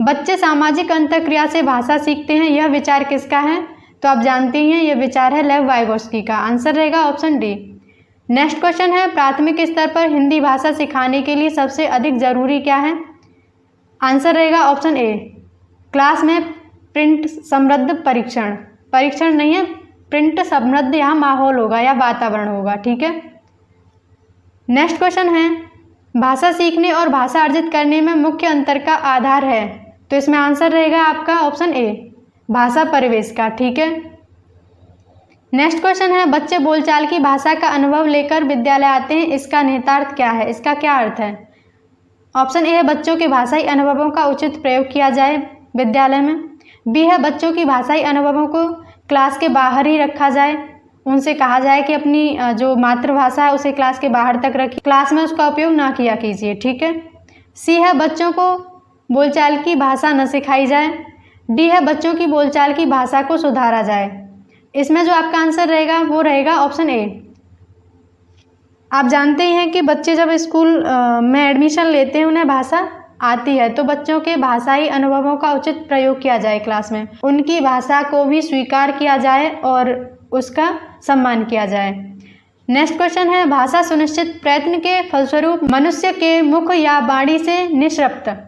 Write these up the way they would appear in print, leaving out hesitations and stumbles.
बच्चे सामाजिक अंतःक्रिया से भाषा सीखते हैं, यह विचार किसका है? तो आप जानते ही हैं, यह विचार है लेव वाइगोत्स्की का। आंसर रहेगा ऑप्शन डी। नेक्स्ट क्वेश्चन है, प्राथमिक स्तर पर हिंदी भाषा सिखाने के लिए सबसे अधिक जरूरी क्या है? आंसर रहेगा ऑप्शन ए, क्लास में प्रिंट समृद्ध परीक्षण। परीक्षण नहीं है, प्रिंट समृद्ध यहाँ माहौल होगा या वातावरण होगा। ठीक है। नेक्स्ट क्वेश्चन है, भाषा सीखने और भाषा अर्जित करने में मुख्य अंतर का आधार है। तो इसमें आंसर रहेगा आपका ऑप्शन ए, भाषा परिवेश का। ठीक है। नेक्स्ट क्वेश्चन है, बच्चे बोलचाल की भाषा का अनुभव लेकर विद्यालय आते हैं, इसका निहितार्थ क्या है? इसका क्या अर्थ है? ऑप्शन ए है, बच्चों के भाषाई अनुभवों का उचित प्रयोग किया जाए विद्यालय में। बी है, बच्चों की भाषाई अनुभवों को क्लास के बाहर ही रखा जाए, उनसे कहा जाए कि अपनी जो मातृभाषा है उसे क्लास के बाहर तक रखिए, क्लास में उसका उपयोग ना किया कीजिए। ठीक है। सी है, बच्चों को बोलचाल की भाषा न सिखाई जाए। डी है, बच्चों की बोलचाल की भाषा को सुधारा जाए। इसमें जो आपका आंसर रहेगा वो रहेगा ऑप्शन ए। आप जानते ही हैं कि बच्चे जब स्कूल में एडमिशन लेते हैं, उन्हें भाषा आती है, तो बच्चों के भाषाई अनुभवों का उचित प्रयोग किया जाए, क्लास में उनकी भाषा को भी स्वीकार किया जाए और उसका सम्मान किया जाए। नेक्स्ट क्वेश्चन है, भाषा सुनिश्चित प्रयत्न के फलस्वरूप मनुष्य के मुख या वाणी से निःसृत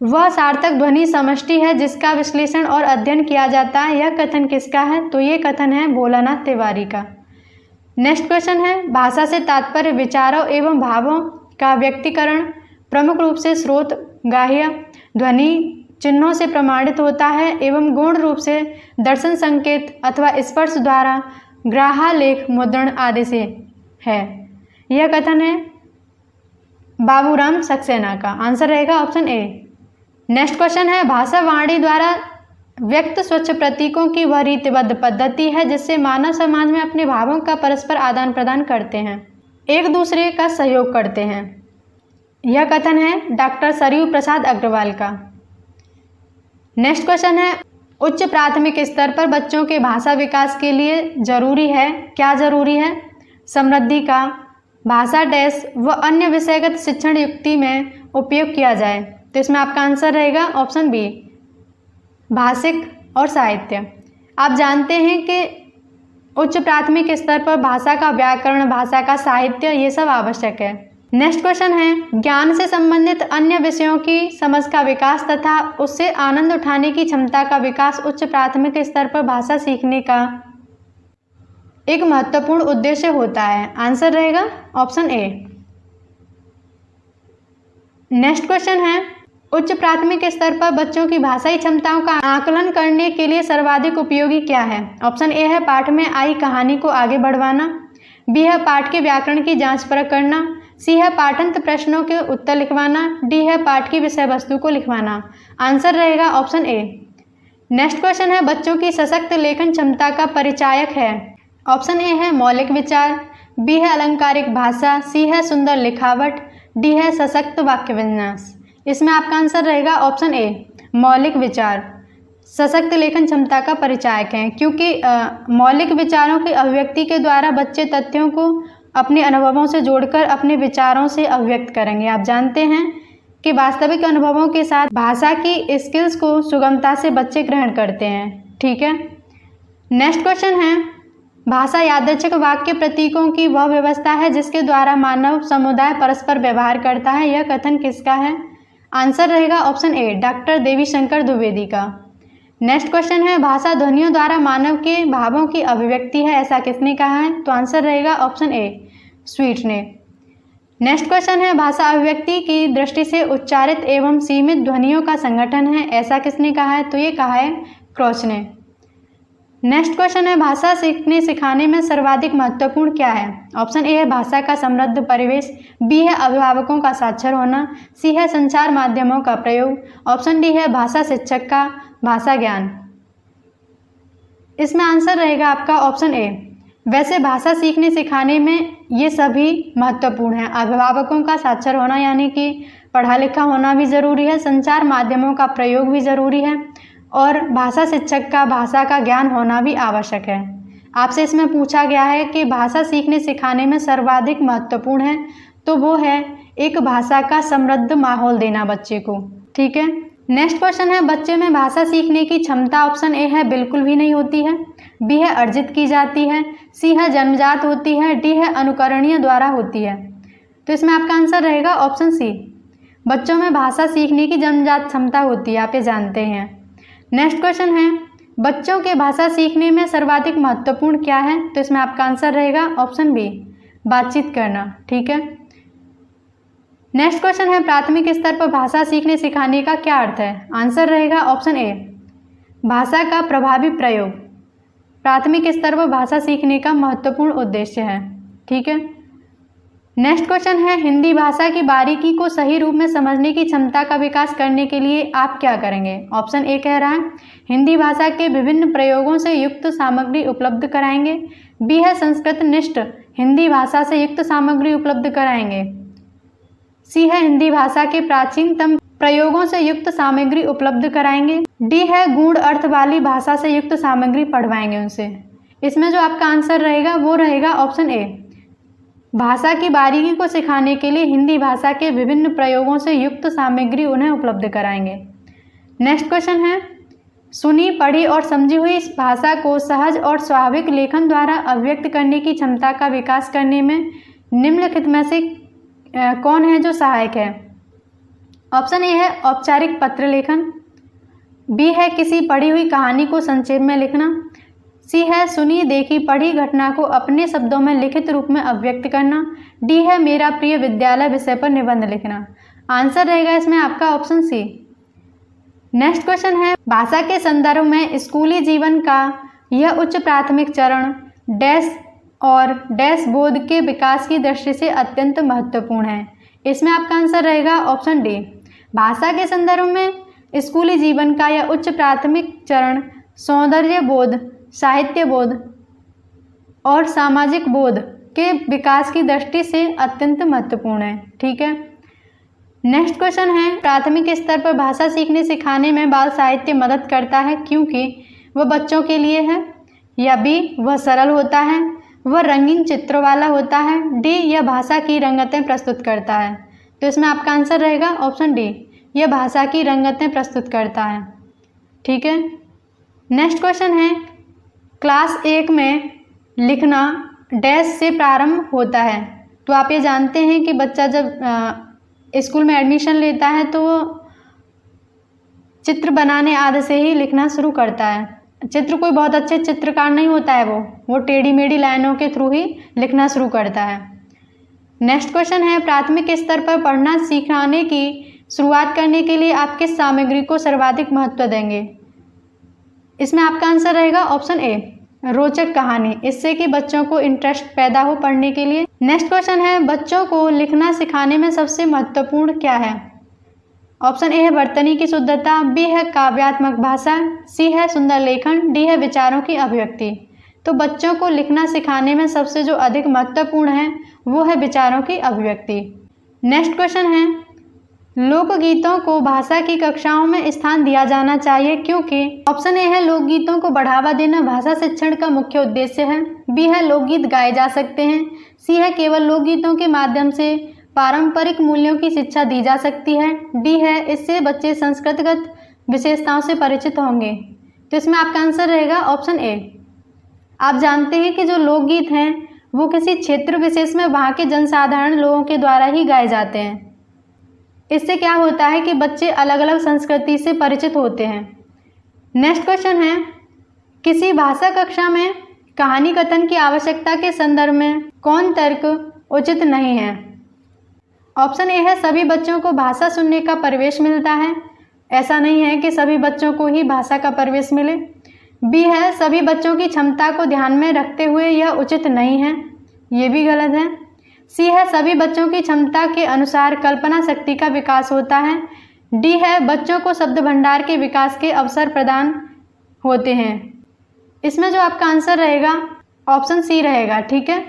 वह सार्थक ध्वनि समष्टि है जिसका विश्लेषण और अध्ययन किया जाता है, यह कथन किसका है? तो ये कथन है भोलानाथ तिवारी का। नेक्स्ट क्वेश्चन है, भाषा से तात्पर्य विचारों एवं भावों का व्यक्तीकरण प्रमुख रूप से स्रोत, गाह्य, ध्वनि चिन्हों से प्रमाणित होता है एवं गौण रूप से दर्शन संकेत अथवा स्पर्श द्वारा ग्राहालेख मुद्रण आदि से है। यह कथन है बाबूराम सक्सेना का। आंसर रहेगा ऑप्शन ए। नेक्स्ट क्वेश्चन है, भाषा वाणी द्वारा व्यक्त स्वच्छ प्रतीकों की वह रीतिबद्ध पद्धति है जिससे मानव समाज में अपने भावों का परस्पर आदान प्रदान करते हैं, एक दूसरे का सहयोग करते हैं। यह कथन है डॉक्टर सरयू प्रसाद अग्रवाल का। नेक्स्ट क्वेश्चन है, उच्च प्राथमिक स्तर पर बच्चों के भाषा विकास के लिए जरूरी है, क्या जरूरी है? समृद्धि का भाषा डैश व अन्य विषयगत शिक्षण युक्ति में उपयोग किया जाए। तो इसमें आपका आंसर रहेगा ऑप्शन बी, भाषिक और साहित्य। आप जानते हैं कि उच्च प्राथमिक स्तर पर भाषा का व्याकरण, भाषा का साहित्य, ये सब आवश्यक है। नेक्स्ट क्वेश्चन है, ज्ञान से संबंधित अन्य विषयों की समझ का विकास तथा उससे आनंद उठाने की क्षमता का विकास उच्च प्राथमिक स्तर पर भाषा सीखने का एक महत्वपूर्ण उद्देश्य होता है। आंसर रहेगा ऑप्शन ए। नेक्स्ट क्वेश्चन है, उच्च प्राथमिक स्तर पर बच्चों की भाषाई क्षमताओं का आकलन करने के लिए सर्वाधिक उपयोगी क्या है? ऑप्शन ए है, पाठ में आई कहानी को आगे बढ़वाना। बी है, पाठ के व्याकरण की जांच परख करना। सी है, पाठंत प्रश्नों के उत्तर लिखवाना। डी है, पाठ की विषय वस्तु को लिखवाना। आंसर रहेगा ऑप्शन ए। नेक्स्ट क्वेश्चन है, बच्चों की सशक्त लेखन क्षमता का परिचायक है। ऑप्शन ए है मौलिक विचार, बी है अलंकारिक भाषा, सी है सुंदर लिखावट, डी है सशक्त वाक्य विन्यास। इसमें आपका आंसर रहेगा ऑप्शन ए, मौलिक विचार सशक्त लेखन क्षमता का परिचायक है, क्योंकि मौलिक विचारों की अभिव्यक्ति के द्वारा बच्चे तथ्यों को अपने अनुभवों से जोड़कर अपने विचारों से अभिव्यक्त करेंगे। आप जानते हैं कि वास्तविक अनुभवों के साथ भाषा की स्किल्स को सुगमता से बच्चे ग्रहण करते हैं। ठीक है। नेक्स्ट क्वेश्चन है, भाषा यादृच्छिक वाक्य प्रतीकों की वह व्यवस्था है जिसके द्वारा मानव समुदाय परस्पर व्यवहार करता है, यह कथन किसका है? आंसर रहेगा ऑप्शन ए, डॉक्टर देवी शंकर द्विवेदी का। नेक्स्ट क्वेश्चन है, भाषा ध्वनियों द्वारा मानव के भावों की अभिव्यक्ति है, ऐसा किसने कहा है? तो आंसर रहेगा ऑप्शन ए, स्वीट ने। नेक्स्ट क्वेश्चन है, भाषा अभिव्यक्ति की दृष्टि से उच्चारित एवं सीमित ध्वनियों का संगठन है, ऐसा किसने कहा है? तो ये कहा है क्रोच ने। नेक्स्ट क्वेश्चन है, भाषा सीखने सिखाने में सर्वाधिक महत्वपूर्ण क्या है? ऑप्शन ए है भाषा का समृद्ध परिवेश, बी है अभिभावकों का साक्षर होना, सी है संचार माध्यमों का प्रयोग, ऑप्शन डी है भाषा शिक्षक का भाषा ज्ञान। इसमें आंसर रहेगा आपका ऑप्शन ए। वैसे भाषा सीखने सिखाने में ये सभी महत्वपूर्ण है। अभिभावकों का साक्षर होना यानी कि पढ़ा लिखा होना भी ज़रूरी है, संचार माध्यमों का प्रयोग भी ज़रूरी है और भाषा शिक्षक का भाषा का ज्ञान होना भी आवश्यक है। आपसे इसमें पूछा गया है कि भाषा सीखने सिखाने में सर्वाधिक महत्वपूर्ण है, तो वो है एक भाषा का समृद्ध माहौल देना बच्चे को। ठीक है। नेक्स्ट क्वेश्चन है, बच्चे में भाषा सीखने की क्षमता ऑप्शन ए है बिल्कुल भी नहीं होती है, बी है अर्जित की जाती है, सी है जन्मजात होती है, डी है अनुकरणीय द्वारा होती है। तो इसमें आपका आंसर रहेगा ऑप्शन सी, बच्चों में भाषा सीखने की जन्मजात क्षमता होती है, आप ये जानते हैं। नेक्स्ट क्वेश्चन है, बच्चों के भाषा सीखने में सर्वाधिक महत्वपूर्ण क्या है? तो इसमें आपका आंसर रहेगा ऑप्शन बी, बातचीत करना। ठीक है। नेक्स्ट क्वेश्चन है, प्राथमिक स्तर पर भाषा सीखने सिखाने का क्या अर्थ है? आंसर रहेगा ऑप्शन ए, भाषा का प्रभावी प्रयोग प्राथमिक स्तर पर भाषा सीखने का महत्वपूर्ण उद्देश्य है। ठीक है। नेक्स्ट क्वेश्चन है, हिंदी भाषा की बारीकी को सही रूप में समझने की क्षमता का विकास करने के लिए आप क्या करेंगे? ऑप्शन ए कह रहा है हिंदी भाषा के विभिन्न प्रयोगों से युक्त सामग्री उपलब्ध कराएंगे, बी है संस्कृत निष्ठ हिंदी भाषा से युक्त सामग्री उपलब्ध कराएंगे, सी है हिंदी भाषा के प्राचीनतम प्रयोगों से युक्त सामग्री उपलब्ध कराएंगे, डी है गूढ़ अर्थ वाली भाषा से युक्त सामग्री पढ़वाएंगे उनसे। इसमें जो आपका आंसर रहेगा वो रहेगा ऑप्शन ए, भाषा की बारीकी को सिखाने के लिए हिंदी भाषा के विभिन्न प्रयोगों से युक्त सामग्री उन्हें उपलब्ध कराएंगे। नेक्स्ट क्वेश्चन है, सुनी पढ़ी और समझी हुई इस भाषा को सहज और स्वाभाविक लेखन द्वारा अभिव्यक्त करने की क्षमता का विकास करने में निम्नलिखित में से कौन है जो सहायक है? ऑप्शन ए है औपचारिक पत्र लेखन, बी है किसी पढ़ी हुई कहानी को संक्षेप में लिखना, सी है सुनी देखी पढ़ी घटना को अपने शब्दों में लिखित रूप में अभिव्यक्त करना, डी है मेरा प्रिय विद्यालय विषय पर निबंध लिखना। आंसर रहेगा इसमें आपका ऑप्शन सी। नेक्स्ट क्वेश्चन है, भाषा के संदर्भ में स्कूली जीवन का यह उच्च प्राथमिक चरण डैश और डैश बोध के विकास की दृष्टि से अत्यंत महत्वपूर्ण है। इसमें आपका आंसर रहेगा ऑप्शन डी, भाषा के संदर्भ में स्कूली जीवन का यह उच्च प्राथमिक चरण सौंदर्य बोध, साहित्य बोध और सामाजिक बोध के विकास की दृष्टि से अत्यंत महत्वपूर्ण है। ठीक है। नेक्स्ट क्वेश्चन है, प्राथमिक स्तर पर भाषा सीखने सिखाने में बाल साहित्य मदद करता है क्योंकि वह बच्चों के लिए है, या बी वह सरल होता है, वह रंगीन चित्रों वाला होता है, डी यह भाषा की रंगतें प्रस्तुत करता है। तो इसमें आपका आंसर रहेगा ऑप्शन डी, यह भाषा की रंगतें प्रस्तुत करता है। ठीक है। नेक्स्ट क्वेश्चन है, क्लास 1 में लिखना डैश से प्रारंभ होता है। तो आप ये जानते हैं कि बच्चा जब स्कूल में एडमिशन लेता है तो वो चित्र बनाने आदि से ही लिखना शुरू करता है। चित्र कोई बहुत अच्छे चित्रकार नहीं होता है, वो टेढ़ी मेढ़ी लाइनों के थ्रू ही लिखना शुरू करता है। नेक्स्ट क्वेश्चन है, प्राथमिक स्तर पर पढ़ना सिखाने की शुरुआत करने के लिए आप किस सामग्री को सर्वाधिक महत्व देंगे? इसमें आपका आंसर रहेगा ऑप्शन ए, रोचक कहानी, इससे कि बच्चों को इंटरेस्ट पैदा हो पढ़ने के लिए। नेक्स्ट क्वेश्चन है, बच्चों को लिखना सिखाने में सबसे महत्वपूर्ण क्या है? ऑप्शन ए है वर्तनी की शुद्धता, बी है काव्यात्मक भाषा, सी है सुंदर लेखन, डी है विचारों की अभिव्यक्ति। तो बच्चों को लिखना सिखाने में सबसे जो अधिक महत्वपूर्ण है वो है विचारों की अभिव्यक्ति। नेक्स्ट क्वेश्चन है, लोकगीतों को भाषा की कक्षाओं में स्थान दिया जाना चाहिए क्योंकि? ऑप्शन ए है लोकगीतों को बढ़ावा देना भाषा शिक्षण का मुख्य उद्देश्य है, बी है लोकगीत गाए जा सकते हैं, सी है केवल लोकगीतों के माध्यम से पारंपरिक मूल्यों की शिक्षा दी जा सकती है, डी है इससे बच्चे संस्कृतिगत विशेषताओं से परिचित होंगे। तो इसमें आपका आंसर रहेगा ऑप्शन ए। आप जानते हैं कि जो लोकगीत हैं वो किसी क्षेत्र विशेष में वहाँ के जनसाधारण लोगों के द्वारा ही गाए जाते हैं। इससे क्या होता है कि बच्चे अलग अलग संस्कृति से परिचित होते हैं। नेक्स्ट क्वेश्चन है, किसी भाषा कक्षा में कहानी कथन की आवश्यकता के संदर्भ में कौन तर्क उचित नहीं है? ऑप्शन ए है सभी बच्चों को भाषा सुनने का परिवेश मिलता है, ऐसा नहीं है कि सभी बच्चों को ही भाषा का परिवेश मिले। बी है सभी बच्चों की क्षमता को ध्यान में रखते हुए यह उचित नहीं है, ये भी गलत है। सी है सभी बच्चों की क्षमता के अनुसार कल्पना शक्ति का विकास होता है, डी है बच्चों को शब्द भंडार के विकास के अवसर प्रदान होते हैं। इसमें जो आपका आंसर रहेगा ऑप्शन सी रहेगा। ठीक है।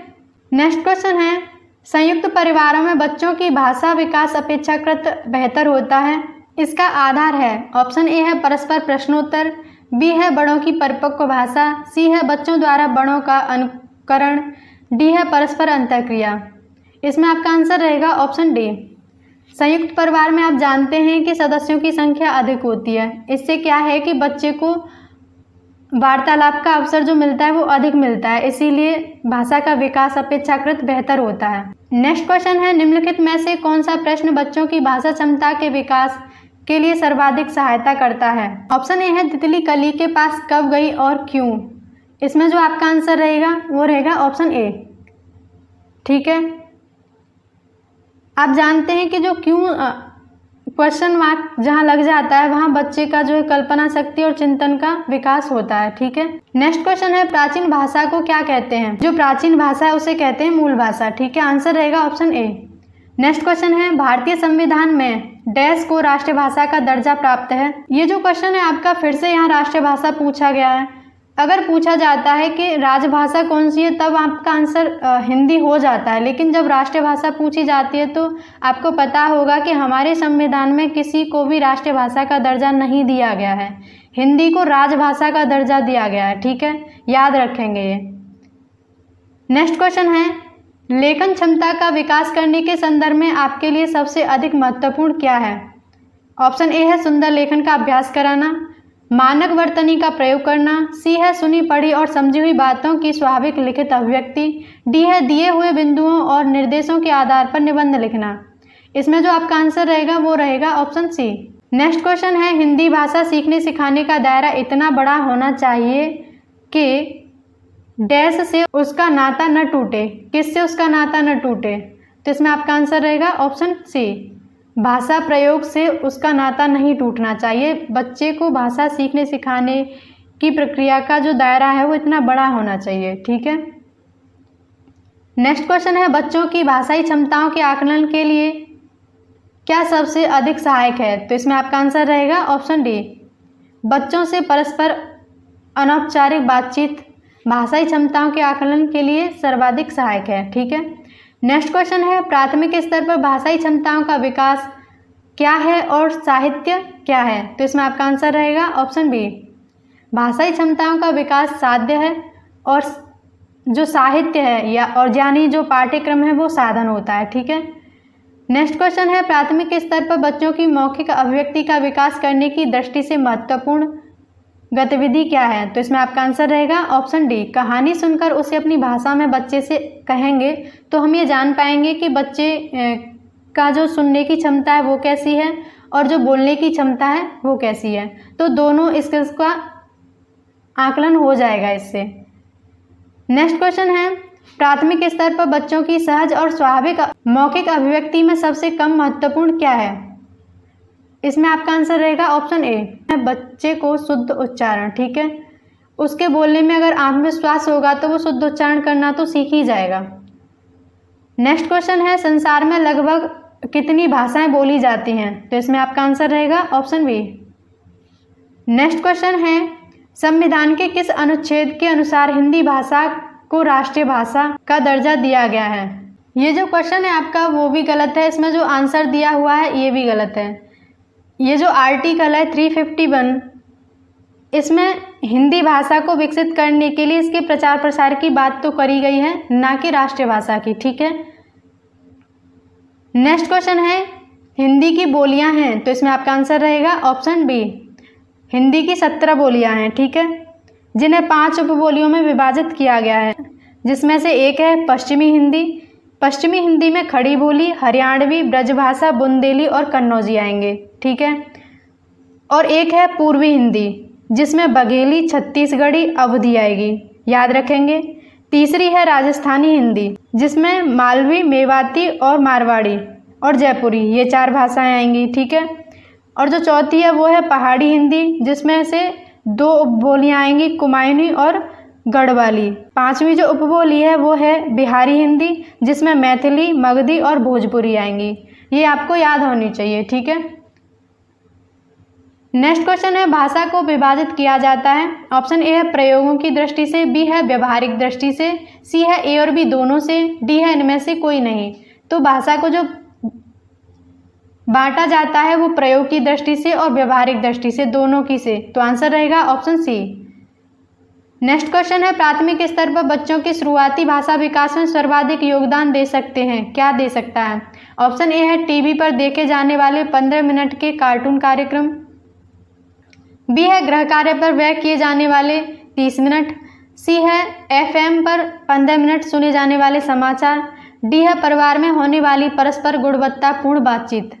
नेक्स्ट क्वेश्चन है, संयुक्त परिवारों में बच्चों की भाषा विकास अपेक्षाकृत बेहतर होता है, इसका आधार है ऑप्शन ए है परस्पर प्रश्नोत्तर, बी है बड़ों की परिपक्व भाषा, सी है बच्चों द्वारा बड़ों का अनुकरण, डी है परस्पर अंतःक्रिया। इसमें आपका आंसर रहेगा ऑप्शन डी, संयुक्त परिवार में आप जानते हैं कि सदस्यों की संख्या अधिक होती है। इससे क्या है कि बच्चे को वार्तालाप का अवसर जो मिलता है वो अधिक मिलता है, इसीलिए भाषा का विकास अपेक्षाकृत बेहतर होता है। नेक्स्ट क्वेश्चन है, निम्नलिखित में से कौन सा प्रश्न बच्चों की भाषा क्षमता के विकास के लिए सर्वाधिक सहायता करता है? ऑप्शन ए है, तितली कली के पास कब गई और क्यों। इसमें जो आपका आंसर रहेगा वो रहेगा ऑप्शन ए। ठीक है, आप जानते हैं कि जो क्यों क्वेश्चन मार्क जहाँ लग जाता है वहाँ बच्चे का जो है कल्पना शक्ति और चिंतन का विकास होता है। ठीक है, नेक्स्ट क्वेश्चन है, प्राचीन भाषा को क्या कहते हैं? जो प्राचीन भाषा है उसे कहते हैं मूल भाषा। ठीक है, आंसर रहेगा ऑप्शन ए। नेक्स्ट क्वेश्चन है, भारतीय संविधान में डैश को राष्ट्रीय भाषा का दर्जा प्राप्त है। ये जो क्वेश्चन है आपका फिर से यहाँ राष्ट्रीय भाषा पूछा गया है। अगर पूछा जाता है कि राजभाषा कौन सी है तब आपका आंसर हिंदी हो जाता है, लेकिन जब राष्ट्रीय भाषा पूछी जाती है तो आपको पता होगा कि हमारे संविधान में किसी को भी राष्ट्रीय भाषा का दर्जा नहीं दिया गया है, हिंदी को राजभाषा का दर्जा दिया गया है। ठीक है, याद रखेंगे ये। नेक्स्ट क्वेश्चन है, लेखन क्षमता का विकास करने के संदर्भ में आपके लिए सबसे अधिक महत्वपूर्ण क्या है? ऑप्शन ए है, सुंदर लेखन का अभ्यास कराना, मानक वर्तनी का प्रयोग करना, सी है, सुनी पढ़ी और समझी हुई बातों की स्वाभाविक लिखित अभिव्यक्ति, डी है, दिए हुए बिंदुओं और निर्देशों के आधार पर निबंध लिखना। इसमें जो आपका आंसर रहेगा वो रहेगा ऑप्शन सी। नेक्स्ट क्वेश्चन है, हिंदी भाषा सीखने सिखाने का दायरा इतना बड़ा होना चाहिए कि डैश से उसका नाता न टूटे। किससे उसका नाता न टूटे? तो इसमें आपका आंसर रहेगा ऑप्शन सी, भाषा प्रयोग से उसका नाता नहीं टूटना चाहिए। बच्चे को भाषा सीखने सिखाने की प्रक्रिया का जो दायरा है वो इतना बड़ा होना चाहिए। ठीक है, नेक्स्ट क्वेश्चन है, बच्चों की भाषाई क्षमताओं के आकलन के लिए क्या सबसे अधिक सहायक है? तो इसमें आपका आंसर रहेगा ऑप्शन डी, बच्चों से परस्पर अनौपचारिक बातचीत भाषाई क्षमताओं के आकलन के लिए सर्वाधिक सहायक है। ठीक है, नेक्स्ट क्वेश्चन है, प्राथमिक स्तर पर भाषाई क्षमताओं का विकास क्या है और साहित्य क्या है? तो इसमें आपका आंसर रहेगा ऑप्शन बी, भाषाई क्षमताओं का विकास साध्य है और जो साहित्य है यानी जो पाठ्यक्रम है वो साधन होता है। ठीक है, नेक्स्ट क्वेश्चन है, प्राथमिक स्तर पर बच्चों की मौखिक अभिव्यक्ति का विकास करने की दृष्टि से महत्वपूर्ण गतिविधि क्या है? तो इसमें आपका आंसर रहेगा ऑप्शन डी, कहानी सुनकर उसे अपनी भाषा में बच्चे से कहेंगे तो हम ये जान पाएंगे कि बच्चे का जो सुनने की क्षमता है वो कैसी है और जो बोलने की क्षमता है वो कैसी है। तो दोनों स्किल्स का आकलन हो जाएगा इससे। नेक्स्ट क्वेश्चन है, प्राथमिक स्तर पर बच्चों की सहज और स्वाभाविक मौखिक अभिव्यक्ति में सबसे कम महत्वपूर्ण क्या है? इसमें आपका आंसर रहेगा ऑप्शन ए, बच्चे को शुद्ध उच्चारण। ठीक है, उसके बोलने में अगर आत्मविश्वास होगा तो वो शुद्ध उच्चारण करना तो सीख ही जाएगा। नेक्स्ट क्वेश्चन है, संसार में लगभग कितनी भाषाएं बोली जाती हैं? तो इसमें आपका आंसर रहेगा ऑप्शन बी। नेक्स्ट क्वेश्चन है, संविधान के किस अनुच्छेद के अनुसार हिंदी भाषा को राष्ट्रीय भाषा का दर्जा दिया गया है? ये जो क्वेश्चन है आपका वो भी गलत है, इसमें जो आंसर दिया हुआ है ये भी गलत है। ये जो आर्टिकल है 351, इसमें हिंदी भाषा को विकसित करने के लिए इसके प्रचार प्रसार की बात तो करी गई है, ना कि राष्ट्रीय भाषा की। ठीक है, नेक्स्ट क्वेश्चन है, हिंदी की बोलियां हैं? तो इसमें आपका आंसर रहेगा ऑप्शन बी, हिंदी की 17 बोलियां हैं। ठीक है, जिन्हें 5 उपबोलियों में विभाजित किया गया है, जिसमें से एक है पश्चिमी हिंदी। पश्चिमी हिंदी में खड़ी बोली, हरियाणवी, ब्रजभाषा, बुंदेली और कन्नौजी आएंगे। ठीक है, और एक है पूर्वी हिंदी जिसमें बघेली, छत्तीसगढ़ी, अवधी आएगी, याद रखेंगे। तीसरी है राजस्थानी हिंदी जिसमें मालवी, मेवाती और मारवाड़ी और जयपुरी, ये 4 भाषाएं आएंगी। ठीक है, और जो चौथी है वो है पहाड़ी हिंदी जिसमें से 2 उपबोलियाँ आएंगी, कुमायूनी और गढ़वाली। 5वीं जो उपबोली है वो है बिहारी हिंदी जिसमें मैथिली, मगधी और भोजपुरी आएंगी। ये आपको याद होनी चाहिए। ठीक है, नेक्स्ट क्वेश्चन है, भाषा को विभाजित किया जाता है? ऑप्शन ए है प्रयोगों की दृष्टि से, बी है व्यवहारिक दृष्टि से, सी है ए और बी दोनों से, डी है इनमें से कोई नहीं। तो भाषा को जो बांटा जाता है वो प्रयोग की दृष्टि से और व्यवहारिक दृष्टि से, दोनों की से। तो आंसर रहेगा ऑप्शन सी। नेक्स्ट क्वेश्चन है, प्राथमिक स्तर पर बच्चों के शुरुआती भाषा विकास में सर्वाधिक योगदान दे सकते हैं, क्या दे सकता है? ऑप्शन ए है टीवी पर देखे जाने वाले 15 मिनट के कार्टून कार्यक्रम, बी है गृह कार्य पर व्यय किए जाने वाले 30 मिनट, सी है एफएम पर 15 मिनट सुने जाने वाले समाचार, डी है परिवार में होने वाली परस्पर गुणवत्तापूर्ण बातचीत।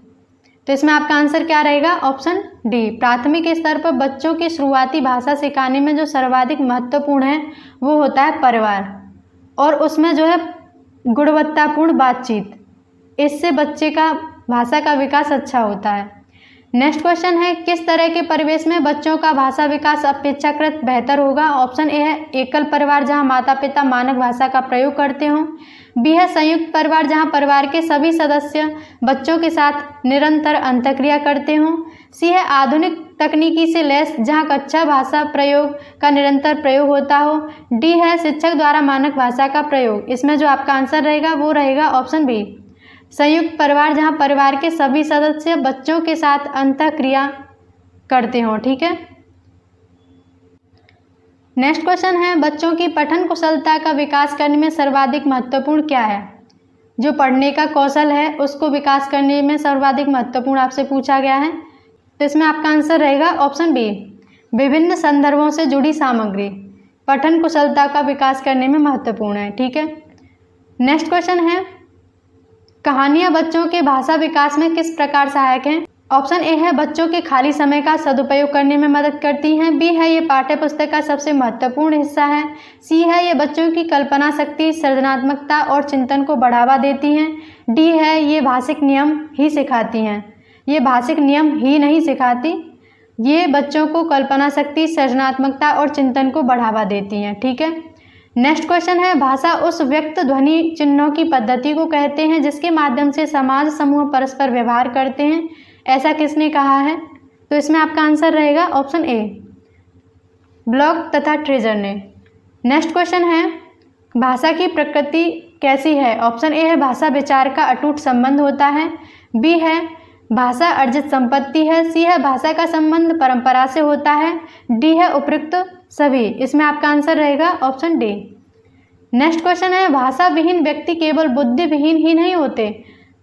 तो इसमें आपका आंसर क्या रहेगा? Option D. प्राथमिक स्तर पर बच्चों की शुरुआती भाषा सिखाने में जो सर्वाधिक महत्वपूर्ण है वो होता है परिवार, और उसमें जो है गुणवत्तापूर्ण बातचीत, इससे बच्चे का भाषा का विकास अच्छा होता है। नेक्स्ट क्वेश्चन है किस तरह के परिवेश में बच्चों का भाषा विकास अपेक्षाकृत बेहतर होगा? ऑप्शन ए है एकल परिवार जहां माता पिता मानक भाषा का प्रयोग करते हों, बी है संयुक्त परिवार जहां परिवार के सभी सदस्य बच्चों के साथ निरंतर अंतःक्रिया करते हों, सी है आधुनिक तकनीकी से लैस जहां कक्षा भाषा प्रयोग का निरंतर प्रयोग होता हो, डी है शिक्षक द्वारा मानक भाषा का प्रयोग। इसमें जो आपका आंसर रहेगा वो रहेगा ऑप्शन बी, संयुक्त परिवार जहां परिवार के सभी सदस्य बच्चों के साथ अंतःक्रिया करते हों। ठीक है। नेक्स्ट क्वेश्चन है बच्चों की पठन कुशलता का विकास करने में सर्वाधिक महत्वपूर्ण क्या है? जो पढ़ने का कौशल है उसको विकास करने में सर्वाधिक महत्वपूर्ण आपसे पूछा गया है। तो इसमें आपका आंसर रहेगा ऑप्शन बी, विभिन्न संदर्भों से जुड़ी सामग्री पठन कुशलता का विकास करने में महत्वपूर्ण है। ठीक है। नेक्स्ट क्वेश्चन है कहानियाँ बच्चों के भाषा विकास में किस प्रकार सहायक हैं? ऑप्शन ए है बच्चों के खाली समय का सदुपयोग करने में मदद करती हैं, बी है ये पाठ्य पुस्तक का सबसे महत्वपूर्ण हिस्सा है, सी है ये बच्चों की कल्पना शक्ति, सृजनात्मकता और चिंतन को बढ़ावा देती हैं, डी है ये भाषिक नियम ही सिखाती हैं। ये भाषिक नियम ही नहीं सिखाती, ये बच्चों को कल्पना शक्ति, सृजनात्मकता और चिंतन को बढ़ावा देती हैं। ठीक है। नेक्स्ट क्वेश्चन है भाषा उस व्यक्त ध्वनि चिन्हों की पद्धति को कहते हैं जिसके माध्यम से समाज समूह परस्पर व्यवहार करते हैं, ऐसा किसने कहा है? तो इसमें आपका आंसर रहेगा ऑप्शन ए, ब्लॉक तथा ट्रेजर ने। नेक्स्ट क्वेश्चन है भाषा की प्रकृति कैसी है? ऑप्शन ए है भाषा विचार का अटूट संबंध होता है, बी है भाषा अर्जित संपत्ति है, सी है भाषा का संबंध परंपरा से होता है, डी है उपयुक्त सभी। इसमें आपका आंसर रहेगा ऑप्शन डी। नेक्स्ट क्वेश्चन है भाषा विहीन व्यक्ति केवल बुद्धि विहीन ही नहीं होते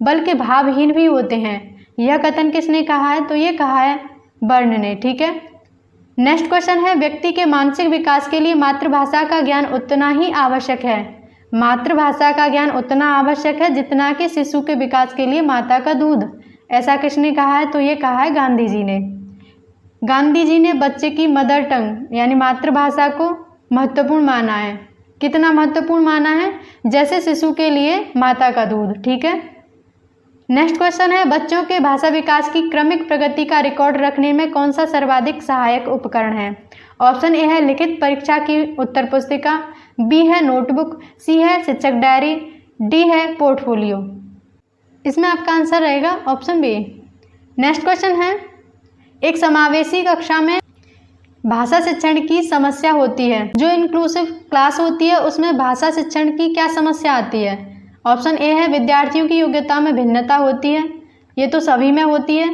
बल्कि भावहीन भी होते हैं, यह कथन किसने कहा है? तो ये कहा है बर्न ने। ठीक है। नेक्स्ट क्वेश्चन है व्यक्ति के मानसिक विकास के लिए मातृभाषा का ज्ञान उतना ही आवश्यक है। मातृभाषा का ज्ञान उतना आवश्यक है जितना कि शिशु के विकास के लिए माता का दूध, ऐसा किसने कहा है? तो ये कहा है गांधी जी ने। गांधी जी ने बच्चे की मदर टंग यानी मातृभाषा को महत्वपूर्ण माना है। कितना महत्वपूर्ण माना है? जैसे शिशु के लिए माता का दूध। ठीक है। नेक्स्ट क्वेश्चन है बच्चों के भाषा विकास की क्रमिक प्रगति का रिकॉर्ड रखने में कौन सा सर्वाधिक सहायक उपकरण है? ऑप्शन ए है लिखित परीक्षा की उत्तर पुस्तिका, बी है नोटबुक, सी है शिक्षक डायरी, डी है पोर्टफोलियो। इसमें आपका आंसर रहेगा ऑप्शन बी। नेक्स्ट क्वेश्चन है एक समावेशी कक्षा में भाषा शिक्षण की समस्या होती है, जो इंक्लूसिव क्लास होती है उसमें भाषा शिक्षण की क्या समस्या आती है? ऑप्शन ए है विद्यार्थियों की योग्यता में भिन्नता होती है, ये तो सभी में होती है,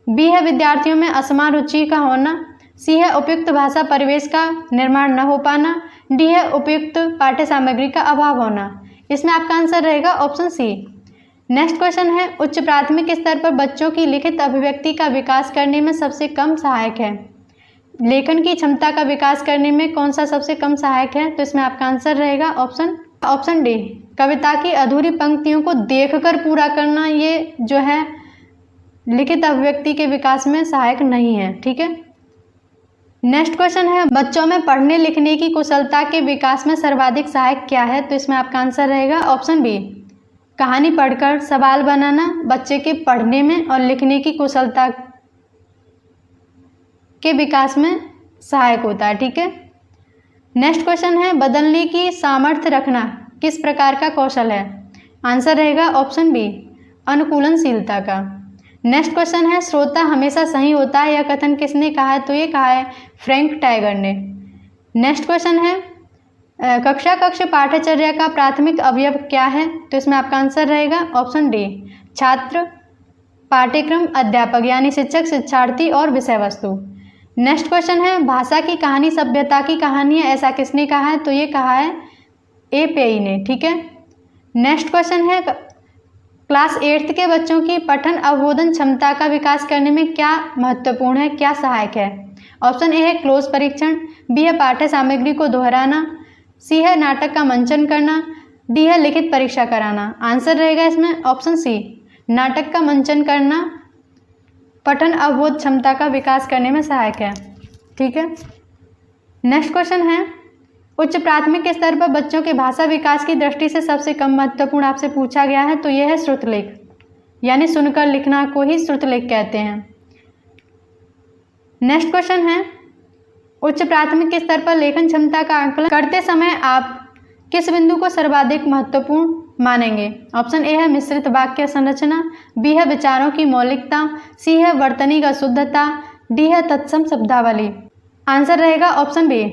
बी है विद्यार्थियों में असमान रुचि का होना, सी है उपयुक्त भाषा परिवेश का निर्माण न हो पाना, डी है उपयुक्त पाठ्य सामग्री का अभाव होना। इसमें आपका आंसर रहेगा ऑप्शन सी। नेक्स्ट क्वेश्चन है उच्च प्राथमिक स्तर पर बच्चों की लिखित अभिव्यक्ति का विकास करने में सबसे कम सहायक है। लेखन की क्षमता का विकास करने में कौन सा सबसे कम सहायक है? तो इसमें आपका आंसर रहेगा ऑप्शन डी, कविता की अधूरी पंक्तियों को देखकर पूरा करना, ये जो है लिखित अभिव्यक्ति के विकास में सहायक नहीं है। ठीक है। नेक्स्ट क्वेश्चन है बच्चों में पढ़ने लिखने की कुशलता के विकास में सर्वाधिक सहायक क्या है? तो इसमें आपका आंसर रहेगा ऑप्शन बी, कहानी पढ़कर सवाल बनाना बच्चे के पढ़ने में और लिखने की कुशलता के विकास में सहायक होता है। ठीक है। नेक्स्ट क्वेश्चन है बदलने की सामर्थ्य रखना किस प्रकार का कौशल है? आंसर रहेगा ऑप्शन बी, अनुकूलनशीलता का। नेक्स्ट क्वेश्चन है श्रोता हमेशा सही होता है, यह कथन किसने कहा है? तो ये कहा है फ्रैंक टाइगर ने। नेक्स्ट क्वेश्चन है कक्षा कक्ष पाठ्यचर्या का प्राथमिक अवयव क्या है? तो इसमें आपका आंसर रहेगा ऑप्शन डी, छात्र, पाठ्यक्रम, अध्यापक यानी शिक्षक, शिक्षार्थी और विषय वस्तु। नेक्स्ट क्वेश्चन है भाषा की कहानी सभ्यता की कहानी है, ऐसा किसने कहा है? तो ये कहा है ए पेई ने। ठीक है। नेक्स्ट क्वेश्चन है क्लास 8th के बच्चों की पठन अवबोधन क्षमता का विकास करने में क्या महत्वपूर्ण है, क्या सहायक है? ऑप्शन ए है क्लोज परीक्षण, बी है पाठ्य सामग्री को दोहराना, सी है नाटक का मंचन करना, डी है लिखित परीक्षा कराना। आंसर रहेगा इसमें ऑप्शन सी, नाटक का मंचन करना पठन अवबोध क्षमता का विकास करने में सहायक है। ठीक है, नेक्स्ट क्वेश्चन है, उच्च प्राथमिक स्तर पर बच्चों के भाषा विकास की दृष्टि से सबसे कम महत्वपूर्ण आपसे पूछा गया है, तो यह है श्रुतलेख, यानी सुनकर लिखना को ही श्रुतलेख कहते हैं। नेक्स्ट क्वेश्चन है, उच्च प्राथमिक स्तर पर लेखन क्षमता का आकलन करते समय आप किस बिंदु को सर्वाधिक महत्वपूर्ण मानेंगे? ऑप्शन ए है मिश्रित वाक्य संरचना, बी है विचारों की मौलिकता, सी है वर्तनी का शुद्धता, डी है तत्सम शब्दावली। आंसर रहेगा ऑप्शन बी।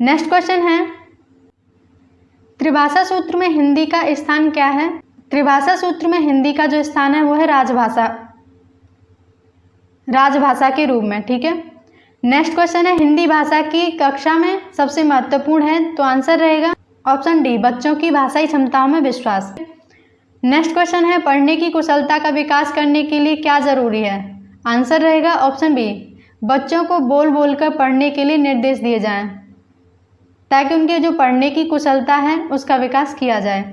नेक्स्ट क्वेश्चन है, त्रिभाषा सूत्र में हिंदी का स्थान क्या है? त्रिभाषा सूत्र में हिंदी का जो स्थान है वो है राजभाषा के रूप में। ठीक है, नेक्स्ट क्वेश्चन है, हिंदी भाषा की कक्षा में सबसे महत्वपूर्ण है, तो आंसर रहेगा ऑप्शन डी, बच्चों की भाषाई क्षमताओं में विश्वास। नेक्स्ट क्वेश्चन है, पढ़ने की कुशलता का विकास करने के लिए क्या जरूरी है? आंसर रहेगा ऑप्शन बी, बच्चों को बोल बोलकर पढ़ने के लिए निर्देश दिए जाएं, ताकि उनके जो पढ़ने की कुशलता है उसका विकास किया जाए।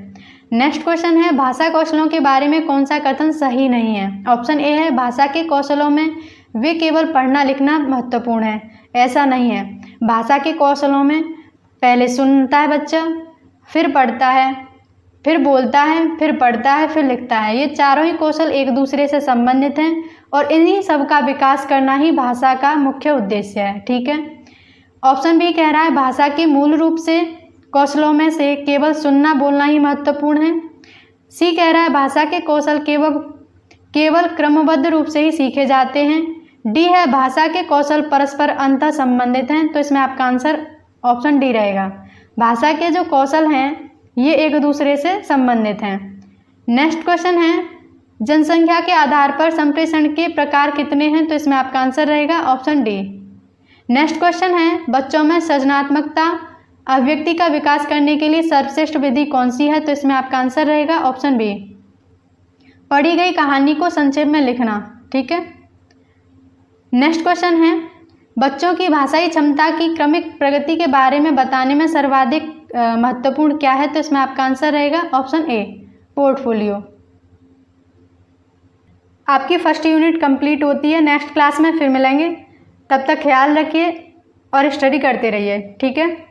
नेक्स्ट क्वेश्चन है, भाषा कौशलों के बारे में कौन सा कथन सही नहीं है? ऑप्शन ए है भाषा के कौशलों में वे केवल पढ़ना लिखना महत्वपूर्ण है, ऐसा नहीं है। भाषा के कौशलों में पहले सुनता है बच्चा, फिर पढ़ता है, फिर बोलता है, फिर पढ़ता है, फिर लिखता है। ये चारों ही कौशल एक दूसरे से संबंधित हैं और इन्हीं सब का विकास करना ही भाषा का मुख्य उद्देश्य है। ठीक है, ऑप्शन बी कह रहा है भाषा के मूल रूप से कौशलों में से केवल सुनना बोलना ही महत्वपूर्ण है। सी कह रहा है भाषा के कौशल केवल क्रमबद्ध रूप से ही सीखे जाते हैं। डी है भाषा के कौशल परस्पर अंतः संबंधित हैं। तो इसमें आपका आंसर ऑप्शन डी रहेगा, भाषा के जो कौशल हैं ये एक दूसरे से संबंधित हैं। नेक्स्ट क्वेश्चन है, जनसंख्या के आधार पर संप्रेषण के प्रकार कितने हैं? तो इसमें आपका आंसर रहेगा ऑप्शन डी। नेक्स्ट क्वेश्चन है, बच्चों में सृजनात्मकता अभिव्यक्ति का विकास करने के लिए सर्वश्रेष्ठ विधि कौन सी है? तो इसमें आपका आंसर रहेगा ऑप्शन बी, पढ़ी गई कहानी को संक्षेप में लिखना। ठीक है, नेक्स्ट क्वेश्चन है, बच्चों की भाषाई क्षमता की क्रमिक प्रगति के बारे में बताने में सर्वाधिक महत्वपूर्ण क्या है? तो इसमें आपका आंसर रहेगा ऑप्शन ए, पोर्टफोलियो। आपकी फर्स्ट यूनिट कंप्लीट होती है, नेक्स्ट क्लास में फिर मिलेंगे। तब तक ख्याल रखिए और स्टडी करते रहिए। ठीक है।